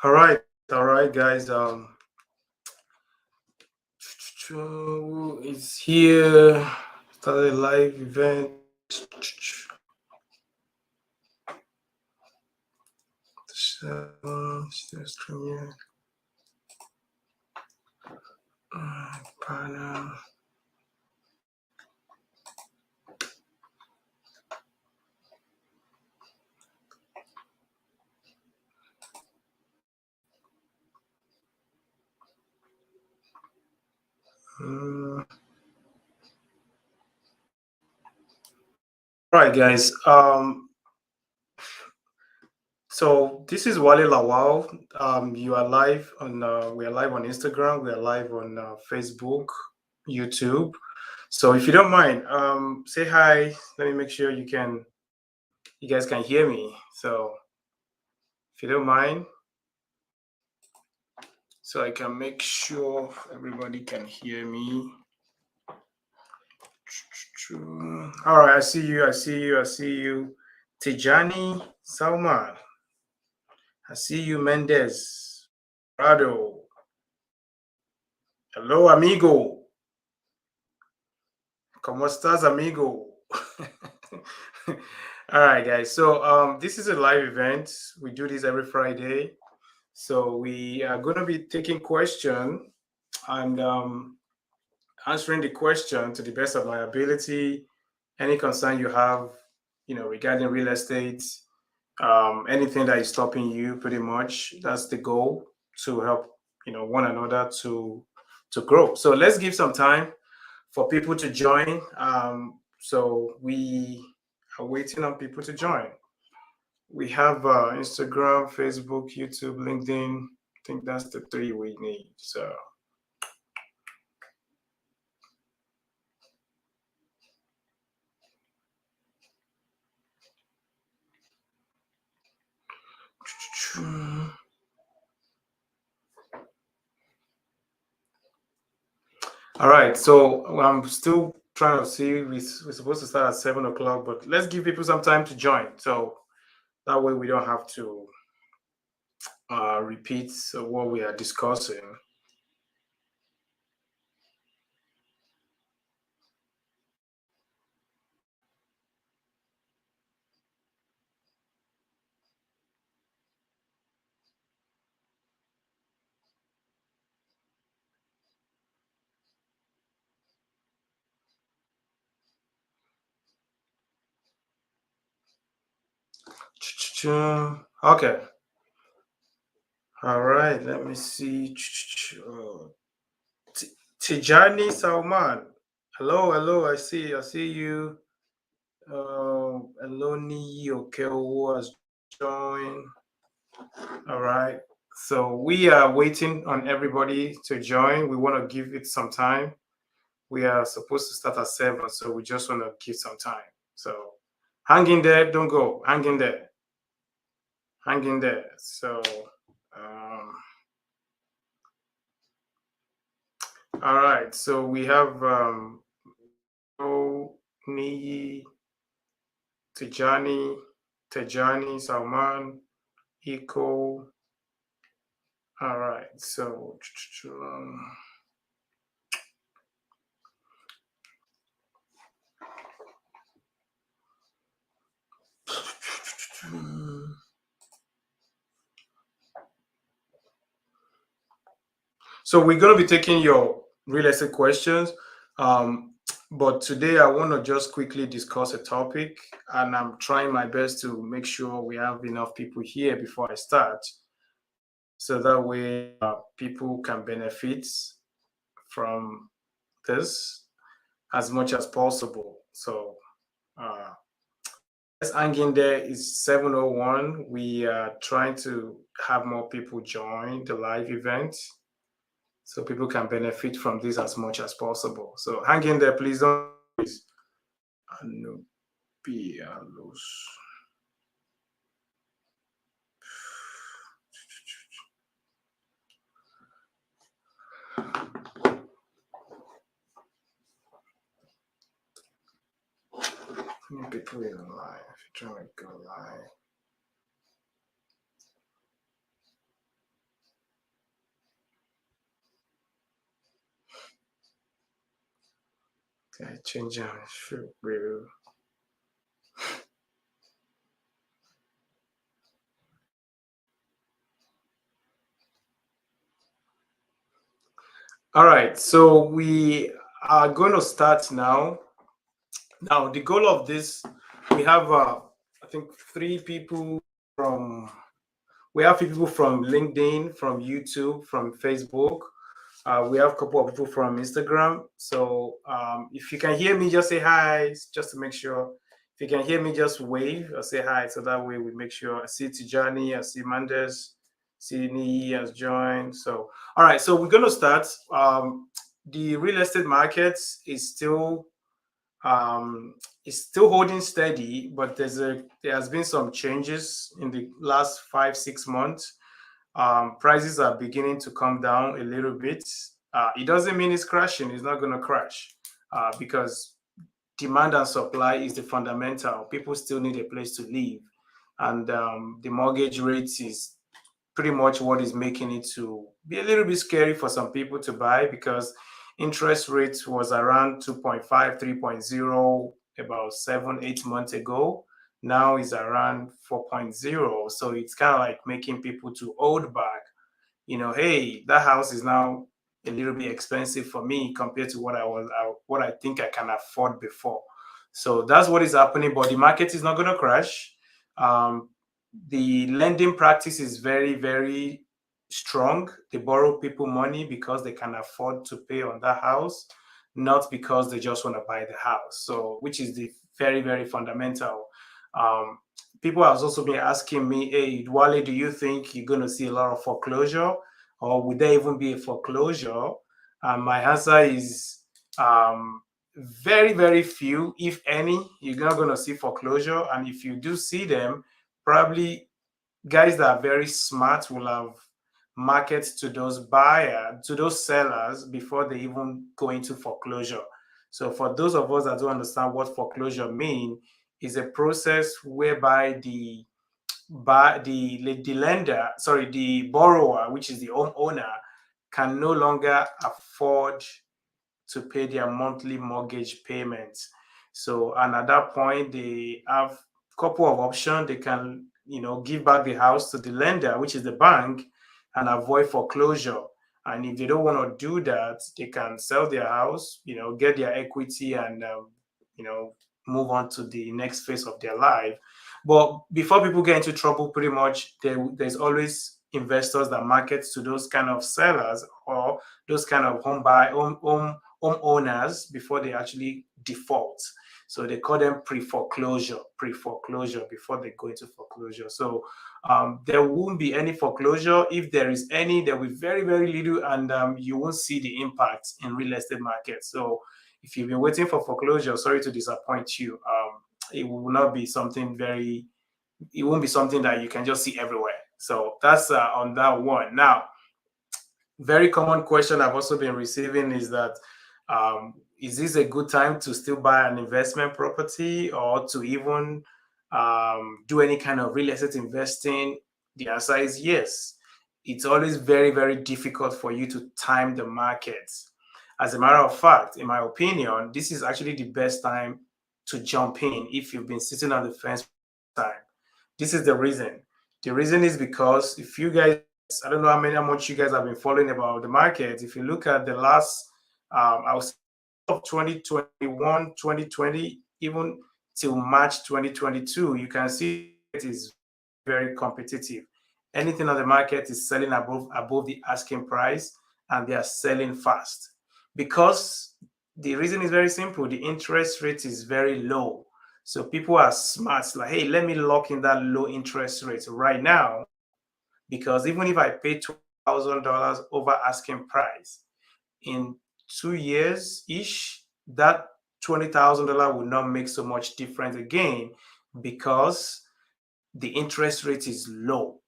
All right, guys. It's here. Started a live event. Still streaming. Panel. All right, guys. So this is Wale Lawal. You are live on. We are live on Instagram. We are live on Facebook, YouTube. So if you don't mind, say hi. Let me make sure you guys can hear me. So if you don't mind, so I can make sure everybody can hear me. All right, I see you. I see you. I see you. Tijani Salman. I see you, Mendez. Prado. Hello, amigo. ¿Cómo estás, amigo? All right, guys. So this is a live event. We do this every Friday. So we are going to be taking question and answering the question to the best of my ability. Any concern you have, regarding real estate, anything that is stopping you, pretty much that's the goal, to help one another to grow. So let's give some time for people to join. So we are waiting on people to join. We have Instagram, Facebook, YouTube, LinkedIn. I think that's the three we need. So all right, so I'm still trying to see. We're supposed to start at 7 o'clock, but let's give people some time to join, so that way we don't have to repeat what we are discussing. Okay. All right. Let me see. Tijani Salman. Hello, hello. I see. I see you. Eloni Okeowo has joined. All right. So we are waiting on everybody to join. We want to give it some time. We are supposed to start at 7, so we just want to give some time. So hang in there. Don't go. Hang in there. Hang in there. So, all right. So we have Niyi, Tejani, Salman, Eco. All right. So, so we're going to be taking your real estate questions. But today I want to just quickly discuss a topic, and I'm trying my best to make sure we have enough people here before I start, so that way people can benefit from this as much as possible. So uh, let's hang in there. It's 7:01. We are trying to have more people join the live event, so people can benefit from this as much as possible. So hang in there, please. Don't please. Anupialos. People in live. If you're trying to go live. I change should review. All right, so we are going to start now. Now, the goal of this, we have, I think, three people from. We have people from LinkedIn, from YouTube, from Facebook. We have a couple of people from Instagram. So if you can hear me, just say hi, just to make sure. If you can hear me, just wave or say hi. So that way we make sure. I see Tijani, I see Mandes, see Ni has joined. So, all right. So we're going to start. The real estate market um, is still holding steady, but there has been some changes in the last 5 6 months. Prices are beginning to come down a little bit. It doesn't mean it's crashing. It's not going to crash because demand and supply is the fundamental. People still need a place to live, and the mortgage rates is pretty much what is making it to be a little bit scary for some people to buy because interest rates was around 2.5, 3.0 about 7 8 months ago. Now is around 4.0, so it's kind of like making people to hold back. Hey, that house is now a little bit expensive for me compared to what I think I can afford before. So that's what is happening, but the market is not going to crash. um, the lending practice is very, very strong. They borrow people money because they can afford to pay on that house, not because they just want to buy the house. So, which is the very, very fundamental. Um, People have also been asking me, hey, Wale, do you think you're going to see a lot of foreclosure, or would there even be a foreclosure? And my answer is very, very few, if any. You're not going to see foreclosure. And if you do see them, probably guys that are very smart will have markets to those buyers, to those sellers before they even go into foreclosure. So for those of us that don't understand what foreclosure mean, is a process whereby the lender, sorry, the borrower, which is the homeowner, can no longer afford to pay their monthly mortgage payments. So, and at that point, they have a couple of options. They can, give back the house to the lender, which is the bank, and avoid foreclosure. And if they don't want to do that, they can sell their house, get their equity, and you know, move on to the next phase of their life. But before people get into trouble, pretty much there's always investors that market to those kind of sellers or those kind of homeowners before they actually default. So they call them pre-foreclosure before they go into foreclosure. So there won't be any foreclosure. If there is any, there will be very, very little, and you won't see the impact in real estate market. So if you've been waiting for foreclosure, sorry to disappoint you. It will not be something very, it won't be something that you can just see everywhere. So that's on that one. Now, very common question I've also been receiving is that is this a good time to still buy an investment property or to even do any kind of real estate investing? The answer is yes. It's always very, very difficult for you to time the market. As a matter of fact, in my opinion, this is actually the best time to jump in if you've been sitting on the fence for time. This is the reason. The reason is because if you guys, I don't know how much you guys have been following about the market. If you look at the last, I was of 2021, 2020, even till March 2022, you can see it is very competitive. Anything on the market is selling above the asking price, and they are selling fast because the reason is very simple. The interest rate is very low. So people are smart, like, hey, let me lock in that low interest rate right now because even if I pay $2,000 over asking price in 2 years ish, that $20,000 will not make so much difference again because the interest rate is low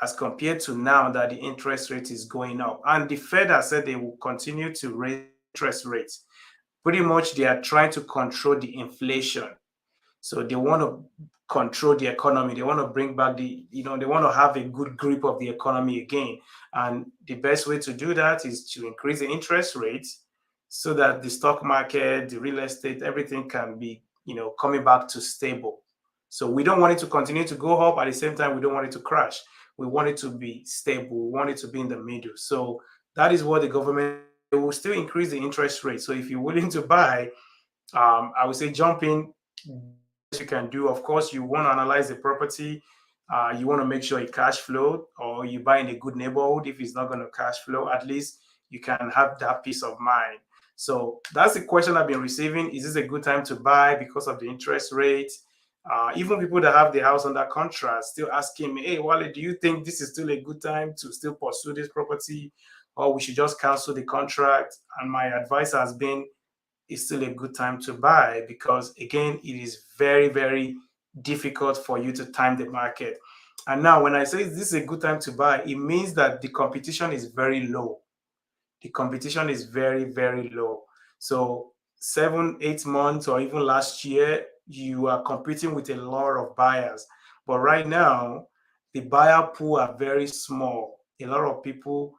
as compared to now that the interest rate is going up. And the Fed has said they will continue to raise interest rates. Pretty much they are trying to control the inflation. So they want to control the economy. They want to bring back they want to have a good grip of the economy again. And the best way to do that is to increase the interest rates so that the stock market, the real estate, everything can be, coming back to stable. So we don't want it to continue to go up. At the same time, we don't want it to crash. We want it to be stable. We want it to be in the middle. So that is what the government will still increase the interest rate. So if you're willing to buy, I would say jump in. You can do. Of course, you want to analyze the property. You want to make sure it cash flow, or you buy in a good neighborhood. If it's not going to cash flow, at least you can have that peace of mind. So that's the question I've been receiving. Is this a good time to buy because of the interest rate? Even people that have the house under contract still asking me, "Hey, Wale, do you think this is still a good time to still pursue this property, or we should just cancel the contract?" And my advice has been, it's still a good time to buy, because again, it is very, very difficult for you to time the market. And now when I say this is a good time to buy, it means that the competition is very low. The competition is very, very low. So 7 8 months or even last year, you are competing with a lot of buyers, but right now the buyer pool are very small. A lot of people,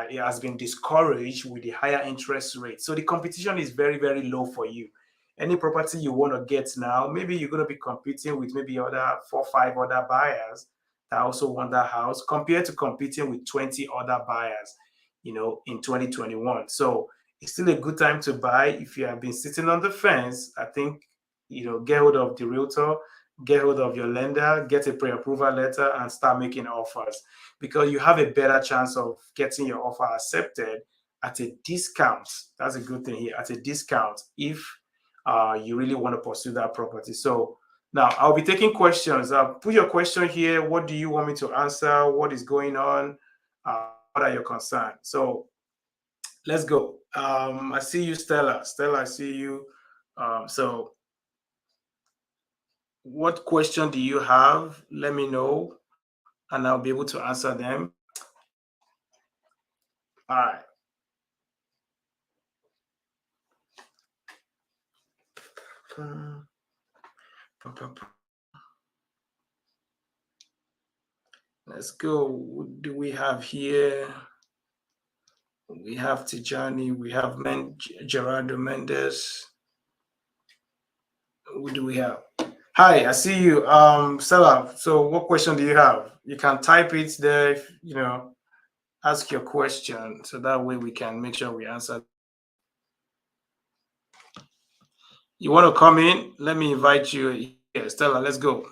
it has been discouraged with the higher interest rate. So the competition is very, very low for you. Any property you want to get now, maybe you're going to be competing with maybe other 4 5 other buyers that also want that house, compared to competing with 20 other buyers, in 2021. So it's still a good time to buy. If you have been sitting on the fence, I think, get hold of the realtor, get hold of your lender, get a pre-approval letter, and start making offers, because you have a better chance of getting your offer accepted at a discount. That's a good thing here, at a discount, if you really want to pursue that property. So now I'll be taking questions. Put your question here. What do you want me to answer? What is going on? What are your concerns? So let's go. I see you, Stella. Stella, I see you. So what question do you have? Let me know, and I'll be able to answer them. All right. Let's go. What do we have here? We have Tijani. We have Gerardo Mendes. Who do we have? Hi, I see you. Stella, so what question do you have? You can type it there, ask your question, so that way we can make sure we answer. You want to come in? Let me invite you here. Stella, let's go.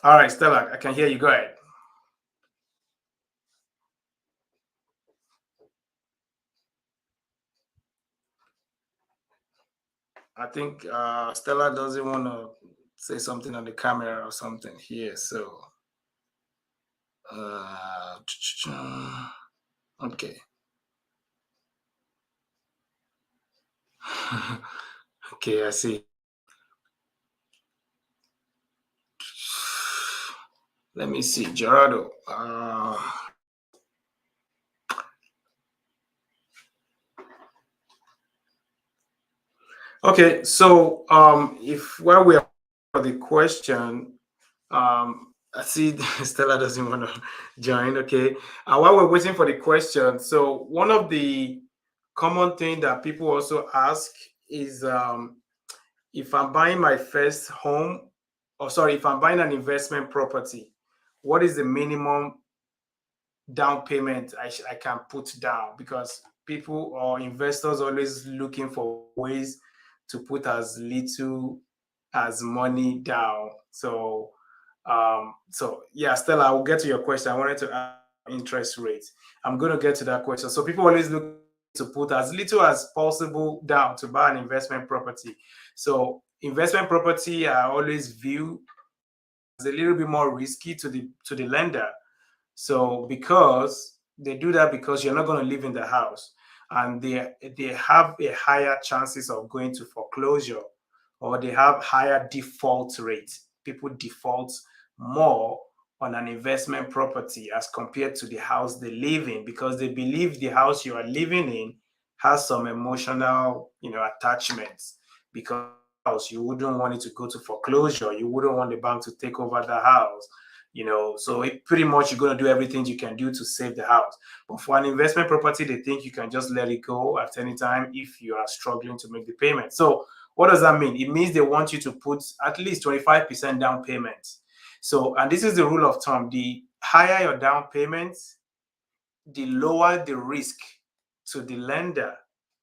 All right, Stella, I can hear you. Go ahead. I think Stella doesn't want to say something on the camera or something here. So, okay. Okay, I see. Let me see, Gerardo. Okay, so if while we are for the question, I see Stella doesn't want to join. Okay, while we're waiting for the question, so one of the common thing that people also ask is, if I'm buying my first home, or sorry, if I'm buying an investment property, what is the minimum down payment I can put down? Because people or investors always looking for ways to put as little as money down. So yeah, Stella, I will get to your question. I wanted to ask interest rates. I'm going to get to that question. So people always look to put as little as possible down to buy an investment property. So investment property I always view as a little bit more risky to the lender. So because they do that, because you're not going to live in the house, and they have a higher chances of going to foreclosure, or they have higher default rates. People default more on an investment property as compared to the house they live in, because they believe the house you are living in has some emotional, attachments. Because you wouldn't want it to go to foreclosure, you wouldn't want the bank to take over the house, So pretty much you're going to do everything you can do to save the house. But for an investment property, they think you can just let it go at any time if you are struggling to make the payment. So what does that mean? It means they want you to put at least 25% down payment. So, and this is the rule of thumb: the higher your down payment, the lower the risk to the lender.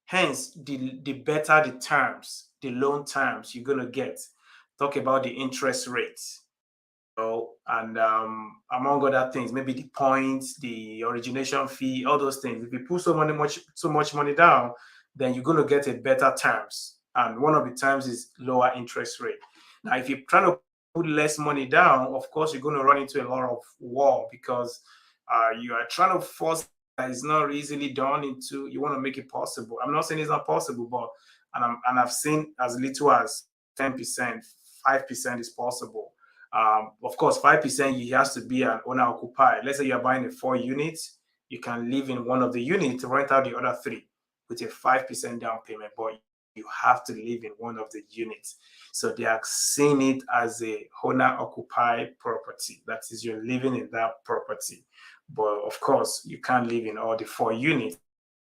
Hence, the better the terms, the loan terms you're going to get. Talk about the interest rates, and among other things, maybe the points, the origination fee, all those things. If you put so much money down, then you're going to get a better terms. And one of the terms is lower interest rate. Now, if you're trying to put less money down, of course, you're going to run into a lot of war because you are trying to force that is not easily done into. You want to make it possible. I'm not saying it's not possible, but I've seen as little as 10%, 5% is possible. Of course, 5% you has to be an owner occupied. Let's say you're buying a 4 units, you can live in one of the units, rent out the other 3 with a 5% down payment, but you have to live in one of the units. So they are seeing it as a owner occupied property. That is, you're living in that property. But of course, you can't live in all the 4 units,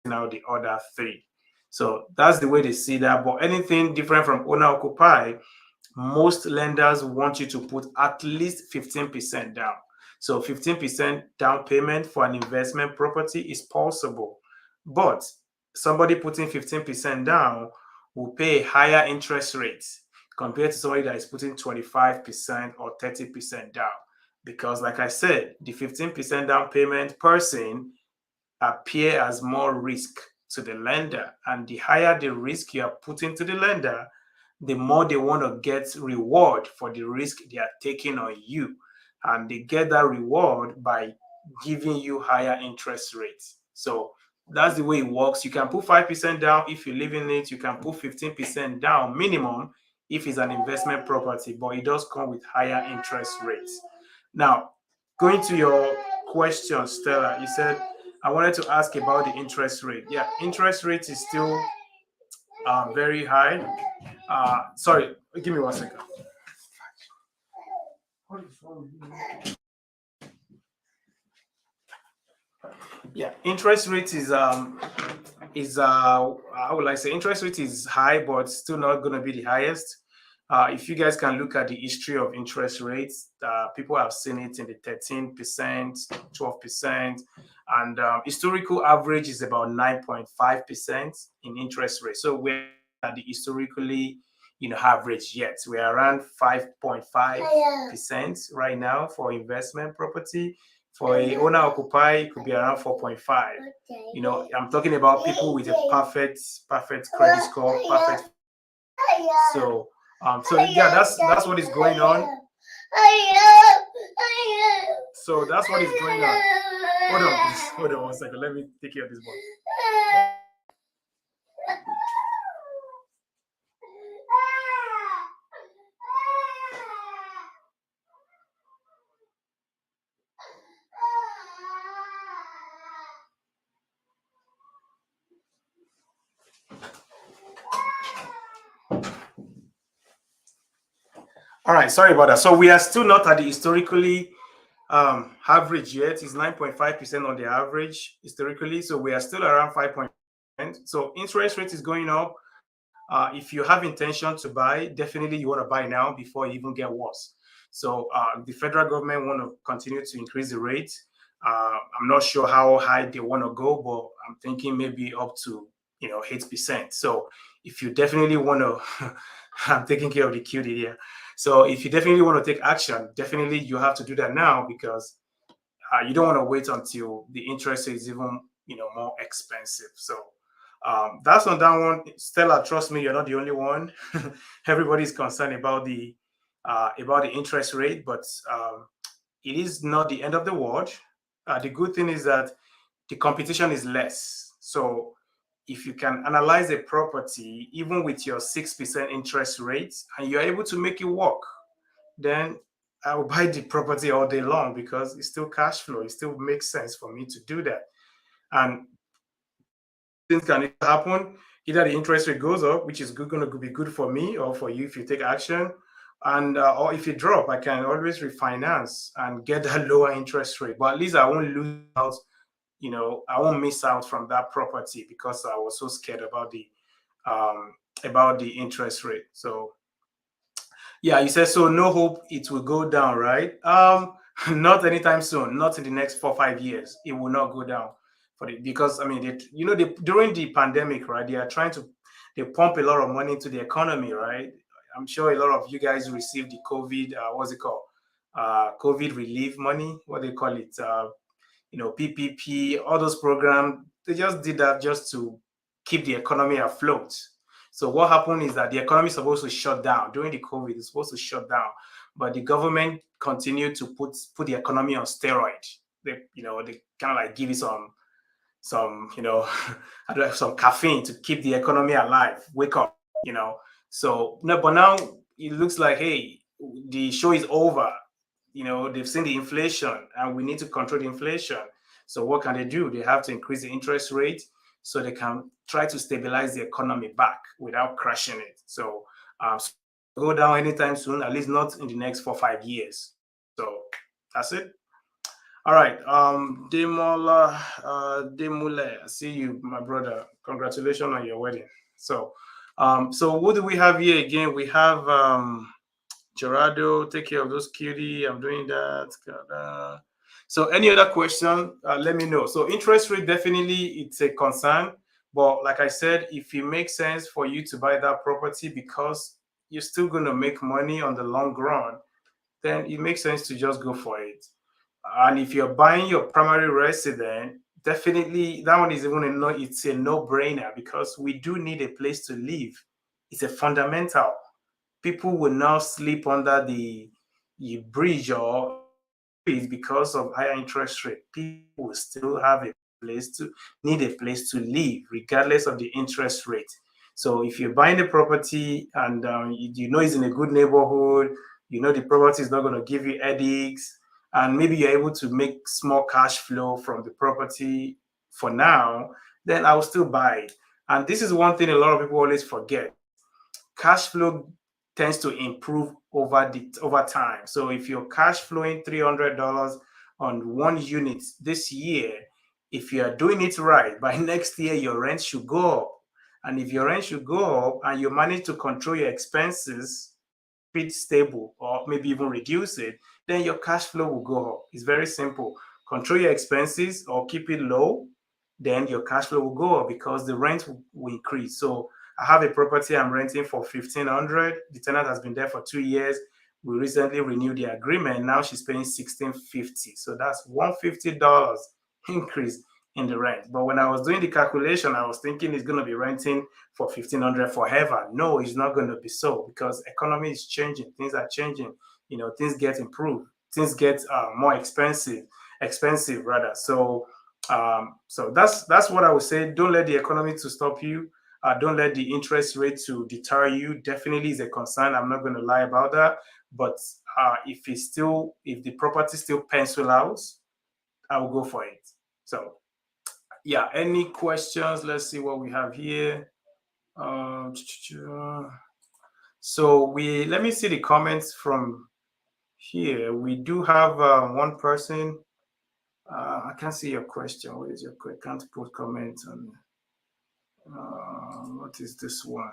now the other 3. So that's the way they see that. But anything different from owner occupied, most lenders want you to put at least 15% down. So 15% down payment for an investment property is possible. But somebody putting 15% down will pay a higher interest rate compared to somebody that is putting 25% or 30% down. Because like I said, the 15% down payment person appear as more risk to the lender. And the higher the risk you are putting to the lender, the more they want to get reward for the risk they are taking on you. And they get that reward by giving you higher interest rates. So that's the way it works. You can put 5% down if you live in it. You can put 15% down minimum if it's an investment property, but it does come with higher interest rates. Now, going to your question, Stella, you said, I wanted to ask about the interest rate. Yeah, interest rate is still very high. Sorry, give me 1 second. Yeah, interest rate is how would I say, interest rate is high, but still not going to be the highest. If you guys can look at the history of interest rates, people have seen it in the 13%, 12%, and historical average is about 9.5% in interest rate. So we're at the historically average yet. We're around 5.5% right now for investment property. For a owner occupied, it could be around 4.5. I'm talking about people with a perfect credit score, perfect. So yeah, that's what is going on. So that's what is going on. Hold on, please. Hold on 1 second. Let me take care of this boy. All right, sorry about that. So we are still not at the historically average yet. It's 9.5% on the average historically. So we are still around 5%. So interest rate is going up. If you have intention to buy, definitely you want to buy now before it even get worse. So the federal government want to continue to increase the rate. I'm not sure how high they want to go, but I'm thinking maybe up to 8%. So if you definitely want to, I'm taking care of the cutie here. So if you definitely want to take action, definitely you have to do that now because you don't want to wait until the interest is even more expensive. So that's on that one. Stella, trust me, you're not the only one. Everybody's concerned about the interest rate, but it is not the end of the world. The good thing is that the competition is less. So if you can analyze a property, even with your 6% interest rate, and you're able to make it work, then I will buy the property all day long because it's still cash flow. It still makes sense for me to do that. And things can happen. Either the interest rate goes up, which is going to be good for me or for you if you take action, And or if it drop, I can always refinance and get a lower interest rate. But at least I won't lose out. I won't miss out from that property because I was so scared um, about the interest rate. So yeah, you said so. No hope it will go down, right? Not anytime soon. Not in the next 4 5 years. It will not go down for the because I mean, during the pandemic, right? They pump a lot of money into the economy, right? I'm sure a lot of you guys received the COVID. What's it called? COVID relief money. What they call it? PPP. All those programs. They just did that just to keep the economy afloat. So what happened is that the economy is supposed to shut down during the COVID. It's supposed to shut down, but the government continued to put the economy on steroid. They kind of like give it some some caffeine to keep the economy alive. Wake up, you know. So no, but now it looks like hey, the show is over. They've seen the inflation, and we need to control the inflation. So what can they do? They have to increase the interest rate so they can try to stabilize the economy back without crashing it. So go down anytime soon, at least not in the next 4 5 years. So that's it. All right. Demola, Demule, I see you, my brother. Congratulations on your wedding. So what do we have here again? We have Gerardo, take care of those cutie. I'm doing that. So any other question, let me know. So interest rate, definitely it's a concern. But like I said, if it makes sense for you to buy that property because you're still going to make money on the long run, then it makes sense to just go for it. And if you're buying your primary resident, definitely that one is even it's a no-brainer because we do need a place to live. It's a fundamental. People will now sleep under the bridge or is because of higher interest rate. People will still have a place to need a place to live, regardless of the interest rate. So if you're buying the property and you know it's in a good neighborhood, the property is not going to give you headaches, and maybe you're able to make small cash flow from the property for now, then I will still buy it. And this is one thing a lot of people always forget: cash flow tends to improve over time. So if you're cash flowing $300 on one unit this year, if you are doing it right, by next year your rent should go up. And if your rent should go up and you manage to control your expenses, be stable or maybe even reduce it, then your cash flow will go up. It's very simple. Control your expenses or keep it low, then your cash flow will go up because the rent will increase. So I have a property I'm renting for 1,500. The tenant has been there for 2 years. We recently renewed the agreement. Now she's paying 1,650. So that's $150 increase in the rent. But when I was doing the calculation, I was thinking it's going to be renting for 1,500 forever. No, it's not going to be so because economy is changing. Things are changing. Things get improved. Things get more expensive rather. So that's what I would say. Don't let the economy to stop you. Don't let the interest rate to deter you. Definitely is a concern. I'm not going to lie about that. But if the property still pencil out, I will go for it. So yeah, any questions? Let's see what we have here. Uh, so let me see the comments from here. We do have one person. I can't see your question. What is your question? Can't put comments on. What is this one?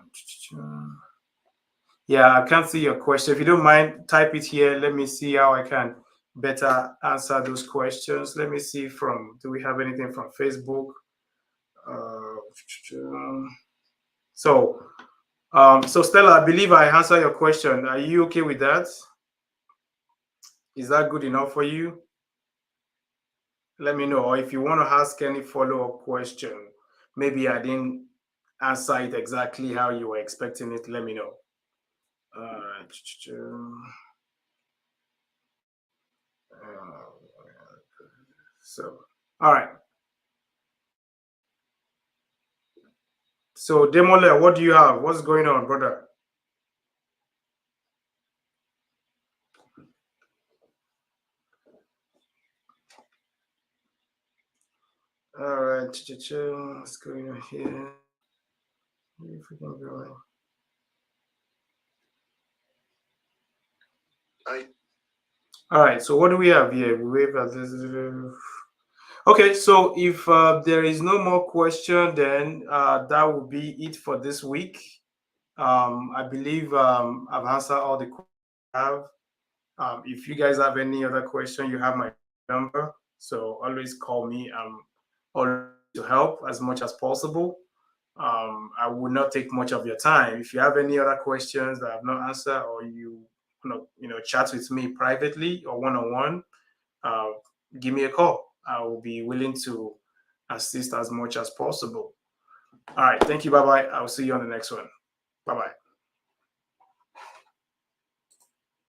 Yeah, I can't see your question. If you don't mind, type it here. Let me see how I can better answer those questions. Let me see do we have anything from Facebook? Uh, so Stella, I believe I answered your question. Are you okay with that? Is that good enough for you? Let me know. Or if you want to ask any follow-up question, maybe I didn't answer it exactly how you were expecting it, let me know. So, all right. So, Demole, what do you have? What's going on, brother? All right. What's going on here? If we can go. All right. So what do we have here? We have this. Okay. So if there is no more question, then that will be it for this week. I believe I've answered all the questions I have. If you guys have any other question, you have my number. So always call me. I'm always to help as much as possible. I will not take much of your time. If you have any other questions that I have not answered, or chat with me privately or one on one, give me a call. I will be willing to assist as much as possible. All right. Thank you. Bye bye. I will see you on the next one. Bye bye.